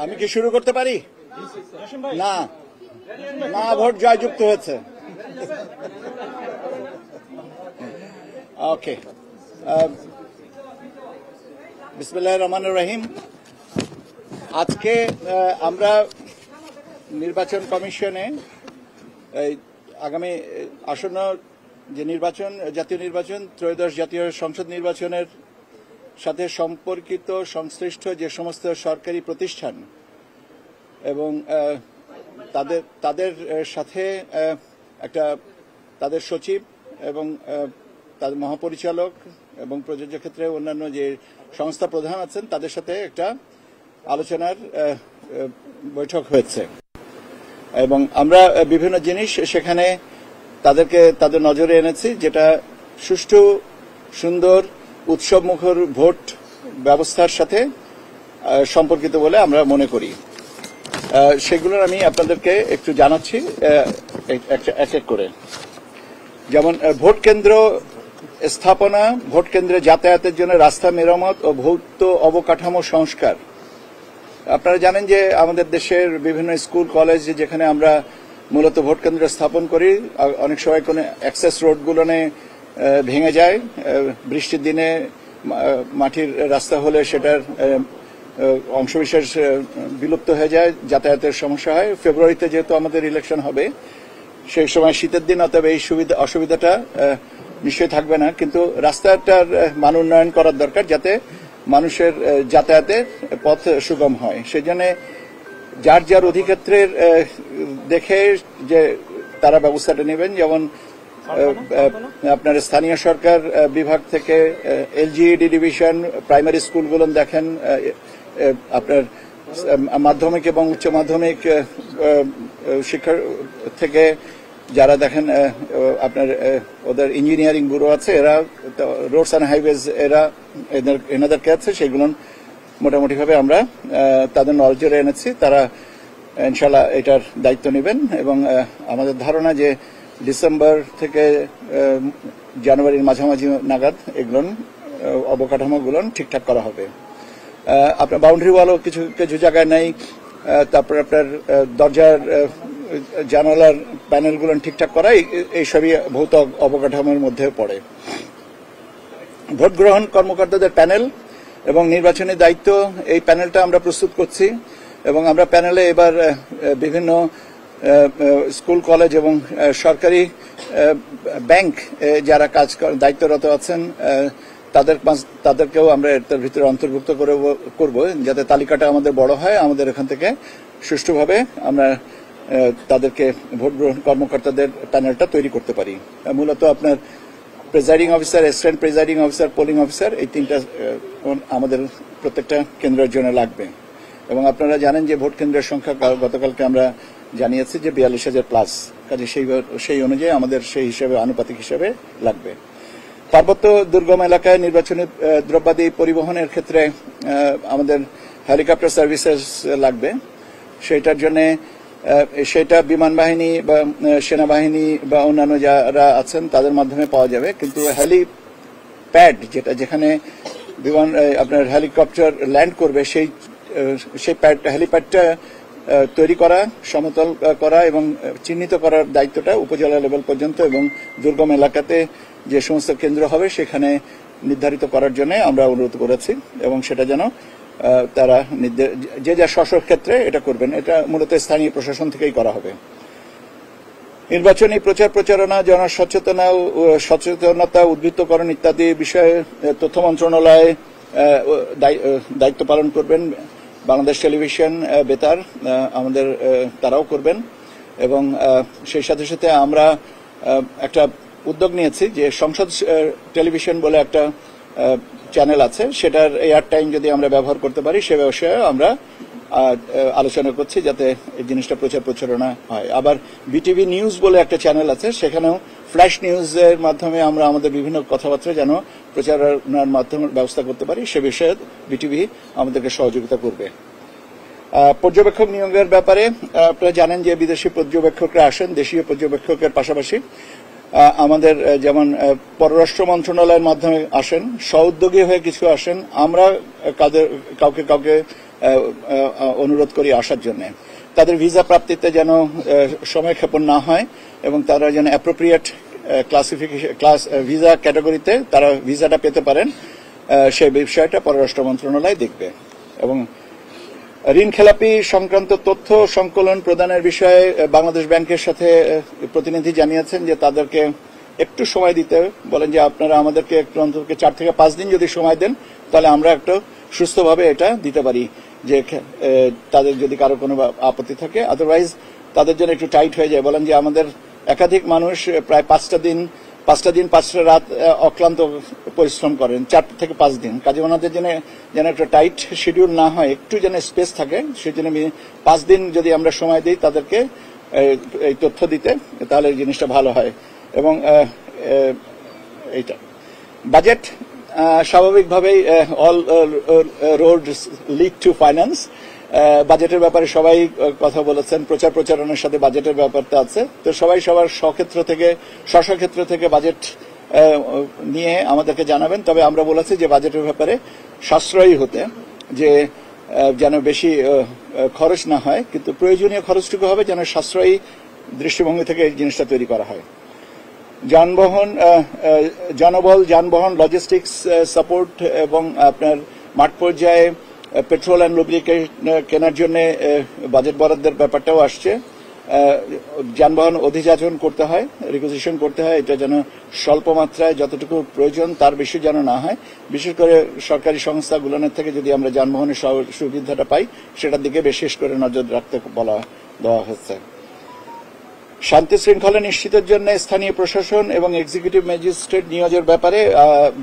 আমি কি শুরু করতে পারি? না না, ভোট জয়যুক্ত হয়েছে। ওকে, বিসমিল্লাহির রহমানির রহিম। আজকে আমরা নির্বাচন কমিশনে আগামী আসন্ন যে নির্বাচন, জাতীয় নির্বাচন, ত্রয়োদশ জাতীয় সংসদ নির্বাচনের সাথে সম্পর্কিত সংশ্লিষ্ট যে সমস্ত সরকারি প্রতিষ্ঠান এবং তাদের সাথে একটা তাদের সচিব এবং তাদের মহাপরিচালক এবং প্রযোজ্য ক্ষেত্রে অন্যান্য যে সংস্থা প্রধান আছেন তাদের সাথে একটা আলোচনার বৈঠক হয়েছে এবং আমরা বিভিন্ন জিনিস সেখানে তাদের নজরে এনেছি, যেটা সুষ্ঠু, সুন্দর, উৎসবমুখর ভোট ব্যবস্থার সাথে সম্পর্কিত বলে আমরা মনে করি। সেগুলোর আমি আপনাদেরকে একটু জানাচ্ছি এক এক করে। যেমন ভোট কেন্দ্র স্থাপনা, ভোট কেন্দ্রে যাতায়াতের জন্য রাস্তা মেরামত ও ভৌত অবকাঠামো সংস্কার। আপনারা জানেন যে আমাদের দেশের বিভিন্ন স্কুল, কলেজ যেখানে আমরা মূলত ভোট কেন্দ্র স্থাপন করি, অনেক সময় কোনো অ্যাক্সেস রোডগুলো ভেঙে যায়। বৃষ্টির দিনে মাটির রাস্তা হলে সেটার অংশবিশেষ বিলুপ্ত হয়ে যায়, যাতায়াতের সমস্যা হয়। ফেব্রুয়ারিতে যেহেতু আমাদের ইলেকশন হবে, সেই সময় শীতের দিন, অতএব এই অসুবিধাটা নিশ্চয়ই থাকবে না, কিন্তু রাস্তাটার মান উন্নয়ন করার দরকার যাতে মানুষের যাতায়াতের পথ সুগম হয়। সেই জন্য যার যার অধিক্ষেত্রের দেখে যে তারা ব্যবস্থাটা নেবেন। যেমন আপনার স্থানীয় সরকার বিভাগ থেকে এলজিইডি ডিভিশন, প্রাইমারি স্কুলগুলো দেখেন, আপনার মাধ্যমিক এবং উচ্চ মাধ্যমিক শিক্ষা থেকে যারা দেখেন, আপনার ওদের ইঞ্জিনিয়ারিং ব্যুরো আছে, এরা রোডস অ্যান্ড হাইওয়েজ এনাদের আছে, সেগুলো মোটামুটিভাবে আমরা তাদের নজরে এনেছি। তারা ইনশাল্লাহ এটার দায়িত্ব নেবেন এবং আমাদের ধারণা যে ডিসেম্বর থেকে জানুয়ারির মাঝামাঝি নাগাদ এগুলো অবকাঠামোগুলো ঠিকঠাক করা হবে। আপনার বাউন্ডারি ওয়ালও কিছু কিছু জায়গায় নেই, তারপর আপনার দরজার জানালার প্যানেলগুলো ঠিকঠাক করা, এইসবই ভৌত অবকাঠামোর মধ্যে পড়ে। ভোট গ্রহণ কর্মকর্তাদের প্যানেল এবং নির্বাচনী দায়িত্ব, এই প্যানেলটা আমরা প্রস্তুত করছি এবং আমরা প্যানেলে এবার বিভিন্ন স্কুল, কলেজ এবং সরকারি ব্যাংক যারা কাজ দায়িত্বরত আছেন তাদেরকেও আমরা এর ভিতরে অন্তর্ভুক্ত করব, যাতে তালিকাটা আমাদের বড় হয়, আমাদের এখান থেকে সুষ্ঠুভাবে আমরা তাদেরকে ভোট গ্রহণ কর্মকর্তাদের প্যানেলটা তৈরি করতে পারি। মূলত আপনার presiding officer, assistant presiding officer, polling officer, এই তিনটা আমাদের প্রত্যেকটা কেন্দ্রের জন্য লাগবে। এবং আপনারা জানেন যে ভোট কেন্দ্রের সংখ্যা গতকালকে আমরা জানিয়েছি যে 42,000+, কাজে সেই অনুযায়ী আমাদের সেই হিসেবে আনুপাতিক হিসেবে লাগবে। পার্বত্য দুর্গম এলাকায় নির্বাচনী দ্রব্যাদি পরিবহনের ক্ষেত্রে আমাদের হেলিকপ্টার সার্ভিসেস লাগবে। সেটার জন্য সেটা বিমান বাহিনী বা সেনাবাহিনী বা অন্যান্য যারা আছেন তাদের মাধ্যমে পাওয়া যাবে, কিন্তু হেলিপ্যাড যেখানে বিমান আপনার হেলিকপ্টার ল্যান্ড করবে সেই হেলিপ্যাডটা তৈরি করা, সমতল করা এবং চিহ্নিত করার দায়িত্বটা উপজেলা লেভেল পর্যন্ত এবং দুর্গম এলাকাতে যে সমস্ত কেন্দ্র হবে সেখানে নির্ধারিত করার জন্য আমরা অনুরোধ করেছি এবং সেটা যেন তারা যে যা স্ব ক্ষেত্রে এটা করবেন। এটা মূলত স্থানীয় প্রশাসন থেকেই করা হবে। নির্বাচনী প্রচার প্রচারণা, সচেতনতা উদ্বুদ্ধকরণ ইত্যাদি বিষয়ে তথ্য মন্ত্রণালয় দায়িত্ব পালন করবেন। বাংলাদেশ টেলিভিশন, বেতার আমাদের তারাও করবেন এবং সেই সাথে সাথে আমরা একটা উদ্যোগ নিয়েছি যে সংসদ টেলিভিশন বলে একটা চ্যানেল আছে, সেটার এয়ার টাইম যদি আমরা ব্যবহার করতে পারি সে বিষয়ে আমরা আলোচনা করছি যাতে এই জিনিসটা প্রচার প্রচারণা হয়। আবার বিটিভি নিউজ বলে একটা চ্যানেল আছে, সেখানেও ফ্ল্যাশ নিউজের মাধ্যমে আমরা আমাদের বিভিন্ন কথাবার্তা যেন প্রচারণার মাধ্যমে ব্যবস্থা করতে পারি সে বিষয়ে বিটিভি আমাদেরকে সহযোগিতা করবে। পর্যবেক্ষক নিয়োগের ব্যাপারে আপনারা জানেন যে বিদেশি পর্যবেক্ষকরা আসেন, দেশীয় পর্যবেক্ষকের পাশাপাশি আমাদের যেমন পররাষ্ট্র মন্ত্রণালয়ের মাধ্যমে আসেন, স্ব-উদ্যোগী হয়ে কিছু আসেন, আমরা কাউকে অনুরোধ করি আসার জন্য। তাদের ভিসা প্রাপ্তিতে যেন সময়ক্ষেপণ না হয় এবং তারা যেন অ্যাপ্রোপ্রিয়েট ভিসা ক্যাটাগরিতে তারা ভিসাটা পেতে পারেন, সেই বিষয়টা পররাষ্ট্র মন্ত্রণালয় দেখবে। এবং ঋণ খেলাপি সংক্রান্ত তথ্য সংকলন প্রদানের বিষয়ে বাংলাদেশ ব্যাংকের সাথে প্রতিনিধি জানিয়েছেন যে তাদেরকে একটু সময় দিতে বলেন, যে আপনারা আমাদেরকে একটু অন্তত 4 থেকে 5 দিন যদি সময় দেন তাহলে আমরা একটু সুস্থভাবে এটা দিতে পারি, যে তাদের যদি কারো কোনো আপত্তি থাকে। আদারওয়াইজ তাদের জন্য একটু টাইট হয়ে যায়। বলেন যে আমাদের একাধিক মানুষ প্রায় 5টা দিন 5টা রাত অক্লান্ত পরিশ্রম করেন, 4 থেকে 5 দিন। কাজে ওনাদের জন্য যেন একটা টাইট শিডিউল না হয়, একটু যেন স্পেস থাকে, সেই জন্য 5 দিন যদি আমরা সময় দিই তাদেরকে এই তথ্য দিতে, তাহলে এই জিনিসটা ভালো হয়। এবং এইটা বাজেট স্বাভাবিকভাবেই all Rhodes lead to finance. বাজেটের ব্যাপারে সবাই কথা বলেছেন, প্রচারণার সাথে বাজেটের ব্যাপারটা আছে। তো সবাই সবার স্বক্ষেত্র থেকে বাজেট নিয়ে আমাদেরকে জানাবেন। তবে আমরা বলেছি যে বাজেটের ব্যাপারে সাশ্রয়ী হতে, যে যেন বেশি খরচ না হয়, কিন্তু প্রয়োজনীয় খরচটুকু হবে যেন সাশ্রয়ী দৃষ্টিভঙ্গি থেকে এই জিনিসটা তৈরি করা হয়। জনবল, যানবাহন, লজিস্টিক্স সাপোর্ট এবং আপনার মাঠ পর্যায়ে পেট্রোল অ্যান্ড লুব্রিকেন্ট কেনার জন্য বাজেট বরাদ্দের ব্যাপারটাও আসছে। যানবাহন অধিযাচন করতে হয়, রিকুইজিশন করতে হয়, এটা যেন স্বল্প মাত্রায় যতটুকু প্রয়োজন তার বেশি যেন না হয়। বিশেষ করে সরকারি সংস্থাগুলোর থেকে যদি আমরা যানবাহনের সুবিধাটা পাই, সেটার দিকে বিশেষ করে নজর রাখতে দেওয়া হচ্ছে। শান্তি শৃঙ্খলা নিশ্চিতের জন্য স্থানীয় প্রশাসন এবং এক্সিকিউটিভ ম্যাজিস্ট্রেট নিয়োগের ব্যাপারে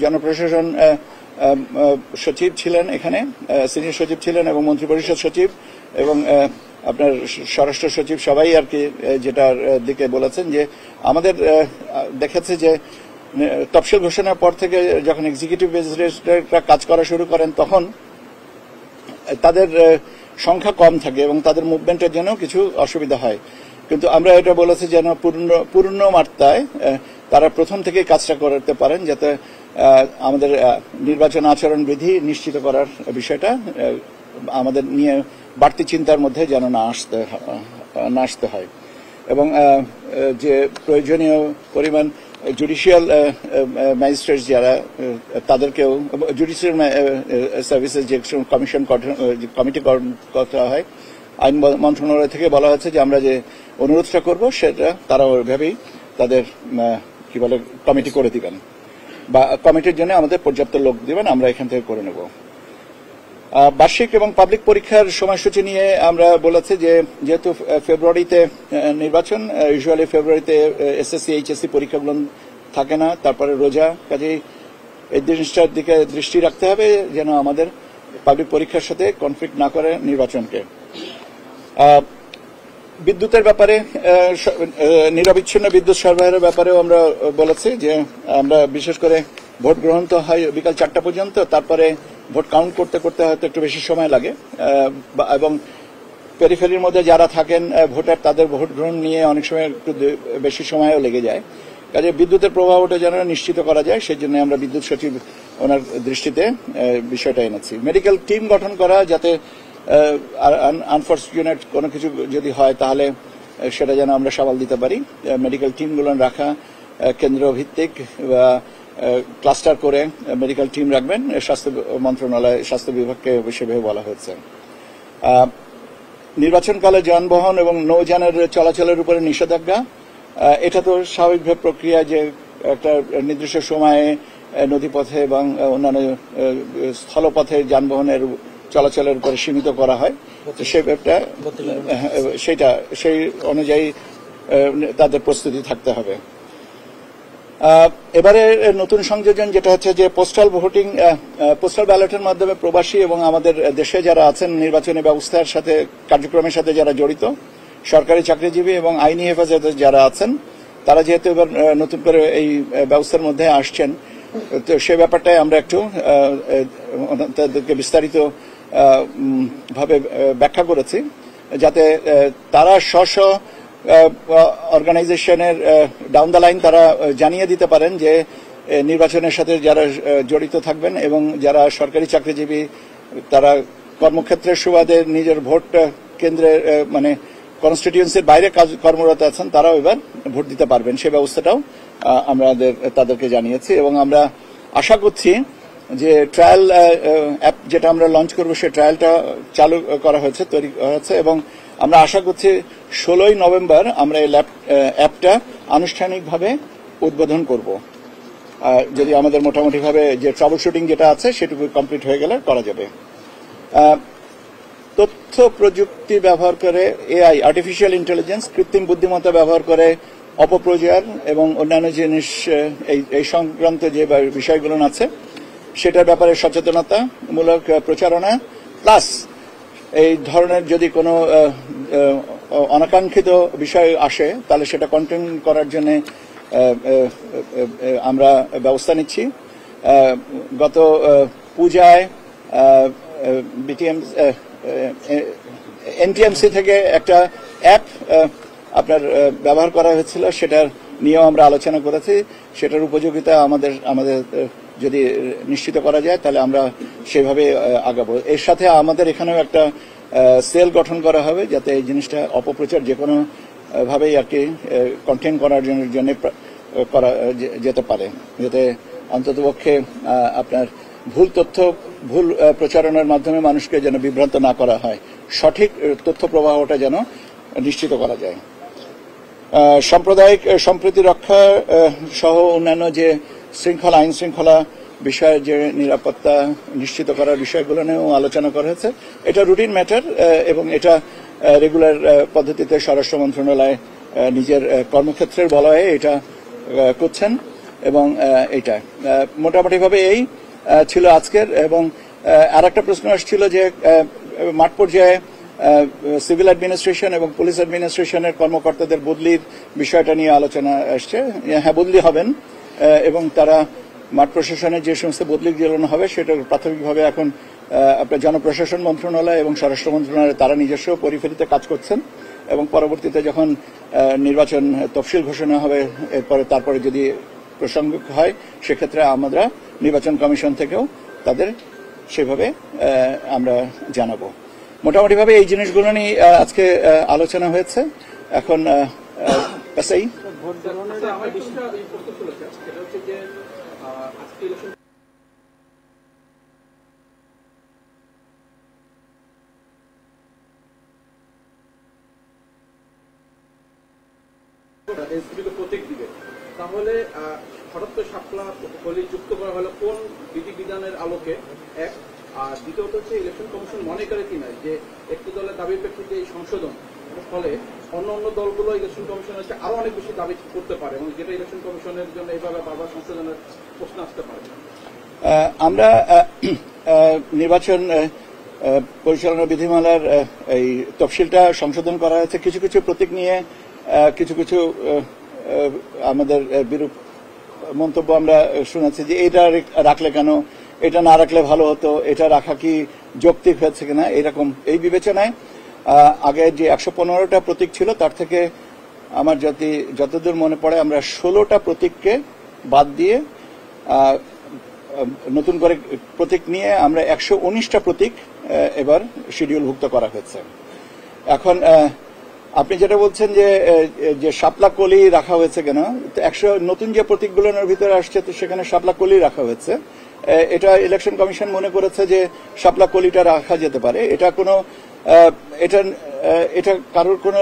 জনপ্রশাসন সচিব ছিলেন, এখানে সিনিয়র সচিব ছিলেন এবং মন্ত্রিপরিষদ সচিব এবং আপনার স্বরাষ্ট্র সচিব সবাই আর কি যেটার দিকে বলেছেন যে আমাদের দেখেছে যে তফসিল ঘোষণার পর থেকে যখন এক্সিকিউটিভ ম্যাজিস্ট্রেটরা কাজ করা শুরু করেন তখন তাদের সংখ্যা কম থাকে এবং তাদের মুভমেন্টের জন্য কিছু অসুবিধা হয়। কিন্তু আমরা এটা বলেছি যেন পূর্ণ মাত্রায় তারা প্রথম থেকে কাজটা করতে পারেন, যাতে আমাদের নির্বাচন আচরণ বিধি নিশ্চিত করার বিষয়টা আমাদের নিয়ে বাড়তি চিন্তার মধ্যে যেন না আসতে হয়। এবং যে প্রয়োজনীয় পরিমাণ জুডিশিয়াল ম্যাজিস্ট্রেট যারা, তাদেরকেও জুডিশিয়াল সার্ভিসেস যে কমিটি করা হয়, আইন মন্ত্রণালয় থেকে বলা হয়েছে যে আমরা যে অনুরোধটা করব সেটা তারা ওইভাবেই তাদের কি বলে কমিটি করে দিবেন, বা কমিটির জন্য আমাদের পর্যাপ্ত লোক দিবেন, আমরা এখান থেকে করে নেব। বার্ষিক এবং পাবলিক পরীক্ষার সময়সূচি নিয়ে আমরা বলেছি যে যেহেতু ফেব্রুয়ারিতে নির্বাচন, ইউজুয়ালি ফেব্রুয়ারিতে এসএসসি এইচএসসি পরীক্ষাগুলো থাকে না, তারপরে রোজা, কাজেই এই জিনিসটার দিকে দৃষ্টি রাখতে হবে যেন আমাদের পাবলিক পরীক্ষার সাথে কনফ্লিক্ট না করে নির্বাচনকে। বিদ্যুতের ব্যাপারে নিরবিচ্ছিন্ন বিদ্যুৎ সরবরাহের ব্যাপারেও আমরা বলেছি যে আমরা বিশেষ করে ভোট গ্রহণ তো হয় বিকাল 4টা পর্যন্ত, তারপরে ভোট কাউন্ট করতে করতে হয়তো একটু বেশি সময় লাগে এবং পেরিফেরির মধ্যে যারা থাকেন ভোটার, তাদের ভোট গ্রহণ নিয়ে অনেক সময় একটু বেশি সময়ও লেগে যায়। কাজে বিদ্যুতের প্রভাবটা যেন নিশ্চিত করা যায় সেই জন্য আমরা বিদ্যুৎ সচিব ওনার দৃষ্টিতে বিষয়টা এনেছি। মেডিকেল টিম গঠন করা, যাতে আনফরচুনেট কোনো কিছু যদি হয় তাহলে সেটা যেন আমরা সামাল দিতে পারি। মেডিকেল টিমগুলো রাখা, কেন্দ্র ভিত্তিক বা ক্লাস্টার করে মেডিকেল টিম রাখবেন, স্বাস্থ্য মন্ত্রণালয় স্বাস্থ্য বিভাগকে সেভাবে বলা হয়েছে। নির্বাচনকালে যানবাহন এবং নৌযানের চলাচলের উপরে নিষেধাজ্ঞা, এটা তো স্বাভাবিক প্রক্রিয়া যে একটা নির্দিষ্ট সময়ে নদীপথে এবং অন্যান্য স্থলপথে যানবাহনের চলাচলের উপরে সীমিত করা হয়, সেই অনুযায়ী তাদের প্রস্তুতি থাকতে হবে। এবারে নতুন সংযোজন যেটা হচ্ছে যে পোস্টাল ভোটিং, পোস্টাল ব্যালটের মাধ্যমে প্রবাসী এবং আমাদের দেশে যারা আছেন নির্বাচনী ব্যবস্থার সাথে কার্যক্রমের সাথে যারা জড়িত, সরকারি চাকরিজীবী এবং আইনি হেফাজতে যারা আছেন, তারা যেহেতু এবার নতুন করে এই ব্যবস্থার মধ্যে আসছেন, তো সে ব্যাপারটাই আমরা একটু তাদেরকে বিস্তারিত ভাবে ব্যাখ্যা করেছি, যাতে তারা স্ব অর্গানাইজেশনের ডাউন দ্য লাইন তারা জানিয়ে দিতে পারেন যে নির্বাচনের সাথে যারা জড়িত থাকবেন এবং যারা সরকারি চাকরিজীবী তারা কর্মক্ষেত্রের সুবাদে নিজের ভোট কেন্দ্রের মানে কনস্টিটিউয়েন্সির বাইরে কর্মরত আছেন তারাও এবার ভোট দিতে পারবেন সেই ব্যবস্থাটাও তাদেরকে জানিয়েছি এবং আমরা আশা করছি যে ট্রায়াল অ্যাপ যেটা আমরা লঞ্চ করব সেই ট্রায়ালটা চালু করা হয়েছে তৈরি হয়েছে এবং আমরা আশা করছি 16ই নভেম্বর আমরা এই অ্যাপটা আনুষ্ঠানিকভাবে উদ্বোধন করব যদি আমাদের মোটামুটিভাবে যে ট্রাবল শুটিং যেটা আছে সেটুকু কমপ্লিট হয়ে গেলে করা যাবে তথ্য প্রযুক্তি ব্যবহার করে এআই আর্টিফিশিয়াল ইন্টেলিজেন্স কৃত্রিম বুদ্ধিমত্তা ব্যবহার করে অপপ্রচার এবং অন্যান্য জিনিস এই সংক্রান্ত যে বিষয়গুলো আছে সেটার ব্যাপারে সচেতনতামূলক প্রচারণা প্লাস এই ধরনের যদি কোনো অনাকাঙ্ক্ষিত বিষয় আসে তাহলে সেটা কন্টেইন করার জন্য আমরা ব্যবস্থা নিচ্ছি গত পূজায় এনটিএমসি থেকে একটা অ্যাপ আপনার ব্যবহার করা হয়েছিল সেটার নিয়েও আমরা আলোচনা করেছি সেটার উপযোগিতা আমাদের যদি নিশ্চিত করা যায় তাহলে আমরা সেভাবে আগাবো এর সাথে আমাদের এখানেও একটা সেল গঠন করা হবে যাতে এই জিনিসটা অপপ্রচার যে কোনো ভাবেই আর কি কন্টেইন করার জন্য করা যেতে পারে যাতে অন্ততপক্ষে আপনার ভুল তথ্য ভুল প্রচারণার মাধ্যমে মানুষকে যেন বিভ্রান্ত না করা হয় সঠিক তথ্য প্রবাহটা যেন নিশ্চিত করা যায় সাম্প্রদায়িক সম্প্রীতি রক্ষা সহ অন্যান্য যে শৃঙ্খলা আইন শৃঙ্খলা বিষয়ে যে নিরাপত্তা নিশ্চিত করার বিষয়গুলো নিয়েও আলোচনা করা হয়েছে এটা রুটিন ম্যাটার এবং এটা রেগুলার পদ্ধতিতে স্বরাষ্ট্র মন্ত্রণালয় নিজের কর্মক্ষেত্রের বলয়ে এটা করছেন এবং এইটা মোটামুটিভাবে এই ছিল আজকের এবং আর একটা প্রশ্ন আসছিল যে মাঠ পর্যায়ে সিভিল অ্যাডমিনিস্ট্রেশন এবং পুলিশ অ্যাডমিনিস্ট্রেশনের কর্মকর্তাদের বদলির বিষয়টা নিয়ে আলোচনা আসছে হ্যাঁ বদলি হবেন এবং তারা মাঠ প্রশাসনের যে সমস্ত বদলি যেগুলো হবে সেটা প্রাথমিকভাবে এখন আপনার জনপ্রশাসন মন্ত্রণালয় এবং স্বরাষ্ট্র মন্ত্রণালয় তারা নিজস্ব পরিফেরিতে কাজ করছেন এবং পরবর্তীতে যখন নির্বাচন তফসিল ঘোষণা হবে তারপরে যদি প্রসঙ্গ হয় সেক্ষেত্রে আমরা নির্বাচন কমিশন থেকেও তাদের সেভাবে আমরা জানাবো মোটামুটিভাবে এই জিনিসগুলো নিয়ে আজকে আলোচনা হয়েছে এখন প্রতীক দিবে তাহলে হঠাৎ করে শাপলা হোলি যুক্ত করা হলো কোন বিধিবিধানের আলোকে এক আর দ্বিতীয়ত হচ্ছে ইলেকশন কমিশন মনে করে কিনা যে একটি দলের দাবির প্রেক্ষিতে এই সংশোধন ফলে অন্য অন্য দলগুলো ইলেকশন কমিশন হচ্ছে আরো অনেক বেশি দাবি করতে পারে এবং যেটা ইলেকশন কমিশনের জন্য এইভাবে বারবার সংশোধনের প্রশ্ন আসতে পারে আমরা নির্বাচন পরিচালনা বিধিমালার এই তফসিলটা সংশোধন করা হয়েছে কিছু কিছু প্রতীক নিয়ে কিছু কিছু আমাদের বিরূপ মন্তব্য আমরা শুনেছি যে এটা রাখলে কেন এটা না রাখলে ভালো হতো এটা রাখা কি যৌক্তিক হয়েছে কিনা এরকম এই বিবেচনায় আগে যে 115টা প্রতীক ছিল তার থেকে আমার যতদূর মনে পড়ে আমরা 16টা প্রতীককে বাদ দিয়ে নতুন করে প্রতীক নিয়ে আমরা 119টা প্রতীক এবার শিডিউলভুক্ত করা হয়েছে এখন আপনি যেটা বলছেন যে শাপলা কলি রাখা হয়েছে কেন 100 নতুন যে প্রতীকগুলোর ভিতরে আসছে তো সেখানে শাপলা কলি রাখা হয়েছে এটা ইলেকশন কমিশন মনে করেছে যে শাপলা কলিটা রাখা যেতে পারে এটা কোনো এটা কারোর কোনো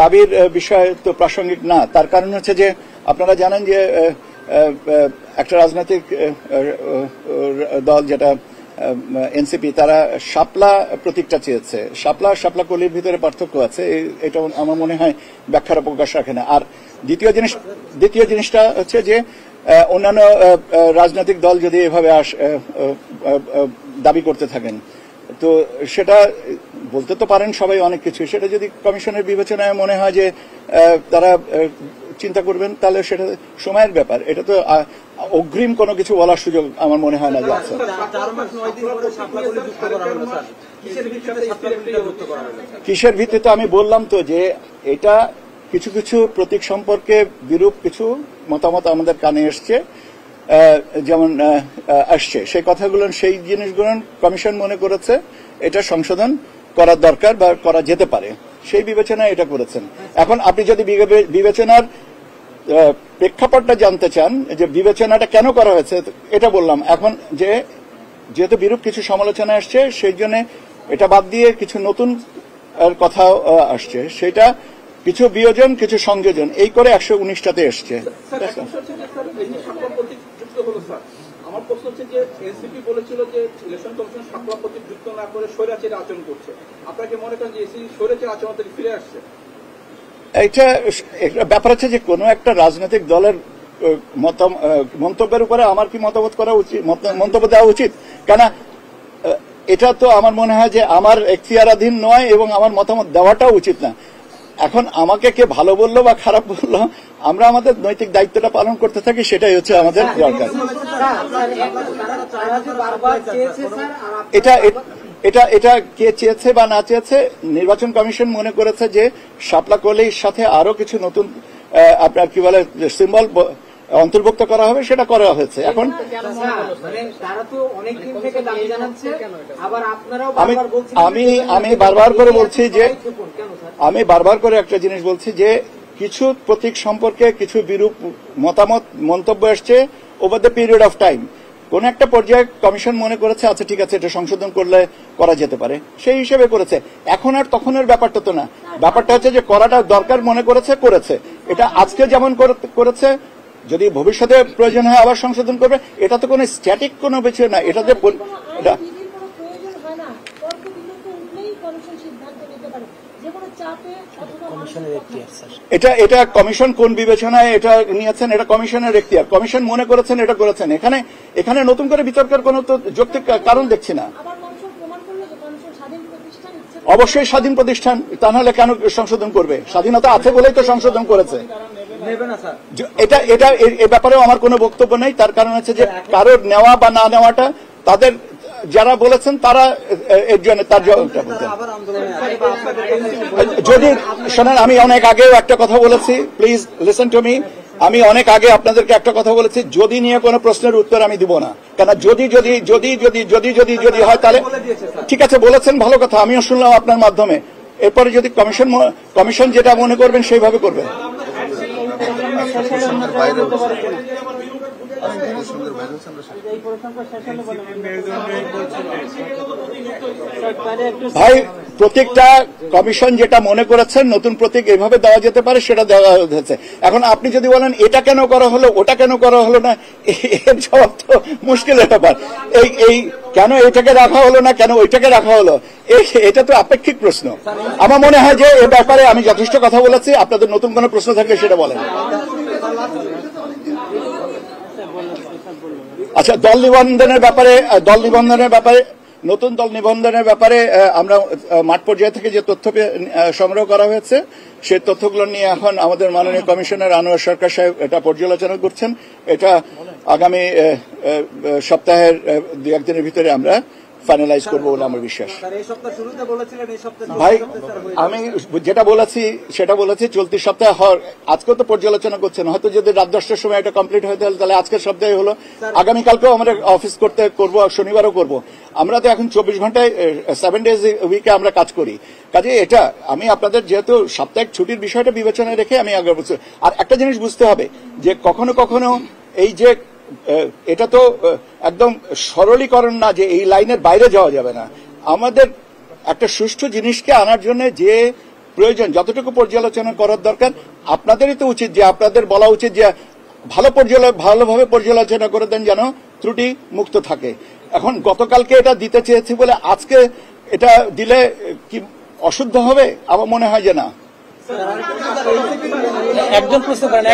দাবির বিষয় তো প্রাসঙ্গিক না তার কারণ হচ্ছে যে আপনারা জানেন যে একটা রাজনৈতিক দল যেটা এনসিপি তারা শাপলা প্রতীকটা চেয়েছে শাপলা কলির ভিতরে পার্থক্য আছে এটা আমার মনে হয় ব্যাখ্যার অবকাশ রাখে না আর দ্বিতীয় জিনিসটা হচ্ছে যে অন্যান্য রাজনৈতিক দল যদি এভাবে দাবি করতে থাকেন তো সেটা বলতে তো পারেন সবাই অনেক কিছু সেটা যদি কমিশনের বিবেচনায় মনে হয় যে তারা চিন্তা করবেন তাহলে সেটা সময়ের ব্যাপার এটা তো অগ্রিম কোনো কিছু বলার সুযোগ আমার মনে হয় না যে আছে কিসের ভিত্তিতে আমি বললাম তো যে এটা কিছু কিছু প্রতীক সম্পর্কে বিরূপ কিছু মতামত আমাদের কানে এসছে, যেমন আসছে সেই কথাগুলো, সেই জিনিসগুলো কমিশন মনে করেছে এটা সংশোধন করার দরকার বা করা যেতে পারে, সেই বিবেচনায় এটা করেছেন। এখন আপনি যদি বিবেচনার প্রেক্ষাপটটা জানতে চান যে বিবেচনাটা কেন করা হয়েছে, এটা বললাম। এখন যেহেতু বিরূপ কিছু সমালোচনা আসছে, সেই জন্য এটা বাদ দিয়ে কিছু নতুন কথাও আসছে, সেটা কিছু বিয়োজন কিছু সংযোজন এই করে 119টাতে এসছে। আমার প্রশ্ন হচ্ছে যে এনসিপি বলেছিল যে ইলেকশন কমিশন শাপলা প্রতীক যুক্ত না করে স্বৈরাচারী আচরণ করছে, আপনারা কি মনে করেন যে এসি স্বৈরাচারী আচরণ থেকে ফিরে আসছে? এটা ব্যাপার হচ্ছে যে কোনো একটা রাজনৈতিক দলের মন্তব্যের উপরে আমার কি মতামত করা উচিত, মন্তব্য দেওয়া উচিত? কেন এটা তো আমার মনে হয় যে আমার এখতিয়ারাধীন নয় এবং আমার মতামত দেওয়াটাও উচিত না। এখন আমাকে কে ভালো বললো বা খারাপ বললো, আমরা আমাদের নৈতিক দায়িত্বটা পালন করতে থাকি, সেটাই হচ্ছে আমাদের দরকার। এটা কে চেয়েছে বা না চেয়েছে, নির্বাচন কমিশন মনে করেছে যে শাপলা কলির সাথে আরো কিছু নতুন আপনার কি বলে সিম্বল অন্তর্ভুক্ত করা হবে, সেটা করা হয়েছে। এখন আমি বারবার করে বলছি যে আমি বারবার করে একটা জিনিস বলছি যে কিছু প্রতীক সম্পর্কে কিছু বিরূপ মতামত মন্তব্য আসছে over the period of time. কোন একটা পর্যায়ে কমিশন মনে করেছে আচ্ছা ঠিক আছে, এটা সংশোধন করলে করা যেতে পারে, সেই হিসেবে করেছে। এখন আর তখনের ব্যাপারটা তো না, ব্যাপারটা হচ্ছে যে করাটা দরকার মনে করেছে। এটা আজকে যেমন করেছে, যদি ভবিষ্যতে প্রয়োজন হয় আবার সংশোধন করবে, এটা তো কোনো স্ট্যাটিক কোনো বিষয় না। এটা যে এটা কমিশন কোন বিবেচনায় এটা নিয়েছেন, এটা কমিশনের এখতিয়ার। কমিশন মনে করেছেন এটা করেছেন। এখানে নতুন করে বিতর্কের কোন তো যৌক্তিক কারণ দেখছি না। অবশ্যই স্বাধীন প্রতিষ্ঠান, তা নাহলে কেন সংশোধন করবে? স্বাধীনতা আছে বলেই তো সংশোধন করেছে। এটা এ ব্যাপারেও আমার কোনো বক্তব্য নেই। তার কারণ হচ্ছে যে কারোর নেওয়া বা না নেওয়াটা তাদের, যারা বলেছেন তারা এর জন্য তার জবাবটা বলতেন। যদি শোনেন, আমি অনেক আগেও একটা কথা বলেছি, প্লিজ লিসেন টু মি। আমি অনেক আগে আপনাদেরকে একটা কথা বলেছি, যদি নিয়ে কোনো প্রশ্নের উত্তর আমি দিব না। কেন যদি যদি যদি যদি যদি যদি যদি হয় তাহলে ঠিক আছে, বলেছেন, ভালো কথা, আমিও শুনলাম আপনার মাধ্যমে। এরপরে যদি কমিশন যেটা মনে করবেন সেইভাবে করবেন। ভাই, প্রত্যেকটা কমিশন যেটা মনে করেছেন নতুন প্রতীক এইভাবে দেওয়া যেতে পারে সেটা দেওয়া হয়েছে। এখন আপনি যদি বলেন এটা কেন করা হলো, ওটা কেন করা হলো না, এর জবাব তো মুশকিলের ব্যাপার। এই কেন এটাকে রাখা হলো না, কেন ওইটাকে রাখা হলো, এটা তো আপেক্ষিক প্রশ্ন। আমার মনে হয় যে এ ব্যাপারে আমি যথেষ্ট কথা বলেছি। আপনাদের নতুন কোনো প্রশ্ন থাকলে সেটা বলেন। আচ্ছা, দল নিবন্ধনের ব্যাপারে নতুন দল নিবন্ধনের ব্যাপারে আমরা মাঠ পর্যায়ে থেকে যে তথ্য সংগ্রহ করা হয়েছে, সেই তথ্যগুলো নিয়ে এখন আমাদের মাননীয় কমিশনার আনোয়ার সরকার সাহেব এটা পর্যালোচনা করছেন। এটা আগামী সপ্তাহের 2-1 দিনের ভিতরে আমরা ফাইনালাইজ করবো বলে আমার বিশ্বাস। ভাই, আমি যেটা বলেছি সেটা বলেছি, চলতি সপ্তাহে আজকেও তো পর্যালোচনা করছেন, হয়তো যদি রাত 10টার সময় এটা কমপ্লিট হয়ে তাহলে আজকের সপ্তাহে হলো, আগামীকালকেও আমরা অফিস করবো, শনিবারও করবো। আমরা তো এখন 24 ঘন্টায় 7 ডেজ উইকে আমরা কাজ করি। কাজে এটা আমি আপনাদের যেহেতু সাপ্তাহিক ছুটির বিষয়টা বিবেচনায় রেখে আমি আগে বলছি। আর একটা জিনিস বুঝতে হবে যে কখনো কখনো এই যে এটা তো একদম সরলীকরণ না যে এই লাইনের বাইরে যাওয়া যাবে না। আমাদের একটা সুষ্ঠু জিনিসকে আনার জন্য যে প্রয়োজন, যতটুকু পর্যালোচনা করার দরকার, আপনাদেরই তো উচিত যে আপনাদের বলা উচিত যে ভালোভাবে পর্যালোচনা করে দেন যেন ত্রুটি মুক্ত থাকে। এখন গতকালকে এটা দিতে চেয়েছি বলে আজকে এটা দিলে কি অশুদ্ধ হবে? আমার মনে হয় যে না। একজন প্রশ্ন করেন,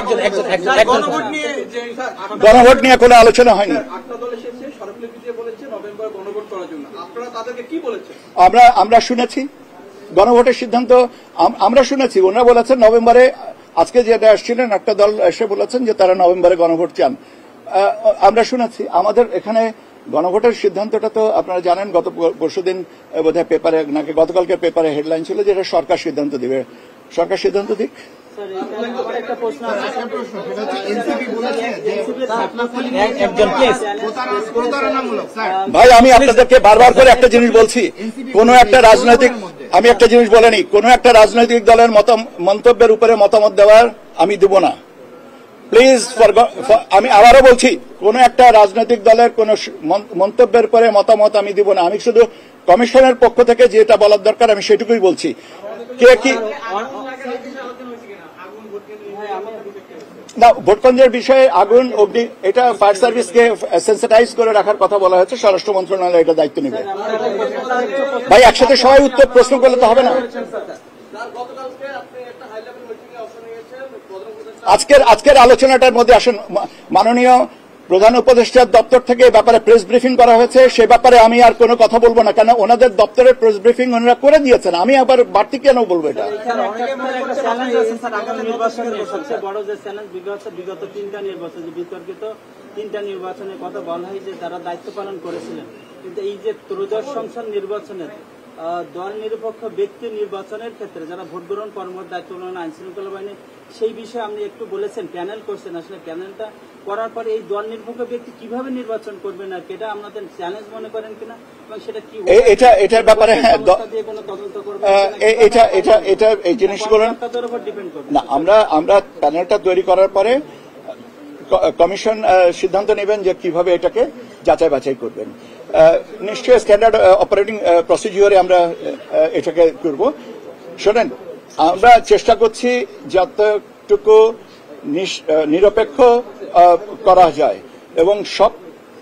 গণভোট নিয়ে কোনো আলোচনা হয়নি। আমরা শুনেছি গণভোটের সিদ্ধান্ত, আমরা শুনেছি ওনারা বলেছেন নভেম্বরে। আজকে যেটা আসছিলেন একটা দল এসে বলেছেন যে তারা নভেম্বরে গণভোট চান। আমরা শুনেছি। আমাদের এখানে গণভোটের সিদ্ধান্তটা তো আপনারা জানেন, গত পরশুদিন বোধহয় পেপারে নাকি গতকালকে পেপারে হেডলাইন ছিল যে এটা সরকার সিদ্ধান্ত দিবে। সরকার সিদ্ধান্ত দিক, ভাই আমি আপনাদেরকে বারবার করে একটা জিনিস বলছি, কোন একটা রাজনৈতিক, আমি একটা জিনিস বলেনি, কোন একটা রাজনৈতিক দলের মন্তব্যের উপরে মতামত দেওয়ার আমি দেব না, প্লিজ। আমি আবারও বলছি, কোন একটা রাজনৈতিক দলের কোন মন্তব্যের উপরে মতামত আমি দিব না। আমি শুধু কমিশনের পক্ষ থেকে যেটা বলার দরকার আমি সেটুকুই বলছি। কে কি না, ভোটকেন্দ্রের বিষয়ে আগুন অগ্নি, এটা ফায়ার সার্ভিসকে সেন্সিটাইজ করে রাখার কথা বলা হয়েছে, স্বরাষ্ট্র মন্ত্রণালয় এটা দায়িত্ব নেবে। ভাই একসাথে সবাই উত্তর প্রশ্ন করলে তো হবে না। আজকের আলোচনাটার মধ্যে আসেন, মাননীয় প্রধান উপদেষ্টার দপ্তর থেকে এই ব্যাপারে প্রেস ব্রিফিং করা হয়েছে, সে ব্যাপারে আমি আর কোনো কথা বলবো না, কেন ওনাদের দপ্তরের প্রেস ব্রিফিং ওনারা করে দিয়েছেন, আমি আবার বাড়তি কেন বলবো এটা। সবচেয়ে বড় যে চ্যালেঞ্জ বিগত বিতর্কিত তিনটা নির্বাচনের কথা বলা হয় যে তারা দায়িত্ব পালন করেছিলেন, কিন্তু এই যে ত্রয়োদশ সংসদ নির্বাচনের দল নিরপেক্ষ ব্যক্তি নির্বাচনের ক্ষেত্রে যারা ভোট গ্রহণ কর্মরত দায়িত্ব পালন আইন শৃঙ্খলা বাহিনী, সেই বিষয়ে আপনি একটু বলেছেন, প্যানেল করছেন, আসলে প্যানেলটা করার পরে এই দল নিরপেক্ষ ব্যক্তি কিভাবে নির্বাচন করবেন আর এটা আপনাদের চ্যালেঞ্জ মনে করেন কিনা, এবং সেটা কি এটার ব্যাপারে কোনো তদন্ত করবেন এটা এই জিনিসগুলো ডিপেন্ড করবে না। আমরা প্যানেলটা তৈরি করার পরে কমিশন সিদ্ধান্ত নেবেন যে কিভাবে এটাকে যাচাই বাছাই করবেন। নিশ্চয়ই স্ট্যান্ডার্ড অপারেটিং প্রসিডিওরে আমরা এটাকে করব। শোনেন, আমরা চেষ্টা করছি যতটুকু নিরপেক্ষ করা যায় এবং সব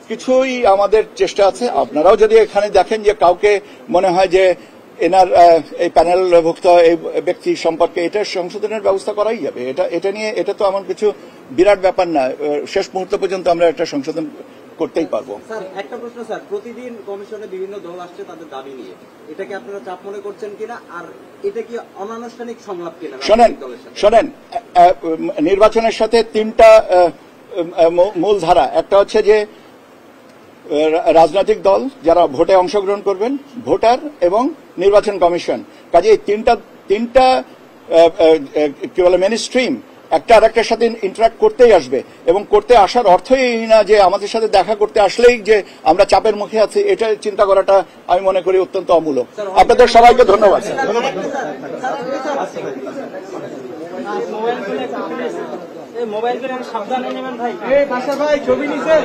কিছুই আমাদের চেষ্টা আছে। আপনারাও যদি এখানে দেখেন যে কাউকে মনে হয় যে এনার এই প্যানেলভুক্ত এই ব্যক্তি সম্পর্কে, এটা সংশোধনের ব্যবস্থা করাই যাবে। এটা নিয়ে এটা তো আমার কিছু বিরাট ব্যাপার না, শেষ মুহূর্ত পর্যন্ত আমরা একটা সংশোধন করতেই পারবো। স্যার একটা প্রশ্ন, স্যার প্রতিদিন কমিশনে বিভিন্ন দল আসছে তাদের দাবি নিয়ে, এটাকে আপনারা চাপ মনে করছেন কিনা, আর এটা কি অনানুষ্ঠানিক সংলাপ কিনা? শোনেন, নির্বাচনের সাথে তিনটা মূল ধারা, একটা হচ্ছে যে রাজনৈতিক দল যারা ভোটে অংশগ্রহণ করবেন, ভোটার এবং নির্বাচন কমিশন। কাজে তিনটা কি বলে মেইন স্ট্রিম একটা আর একটার সাথে ইন্টারাক্ট করতেই আসবে, এবং করতে আসার অর্থই না যে আমাদের সাথে দেখা করতে আসলেই যে আমরা চাপের মুখে আছি, এটা চিন্তা করাটা আমি মনে করি অত্যন্ত অমূলক। আপনাদের সবাইকে ধন্যবাদ। মোবাইল করে সাবধানে নেবেন ভাই। ভাই ছবি নিছে।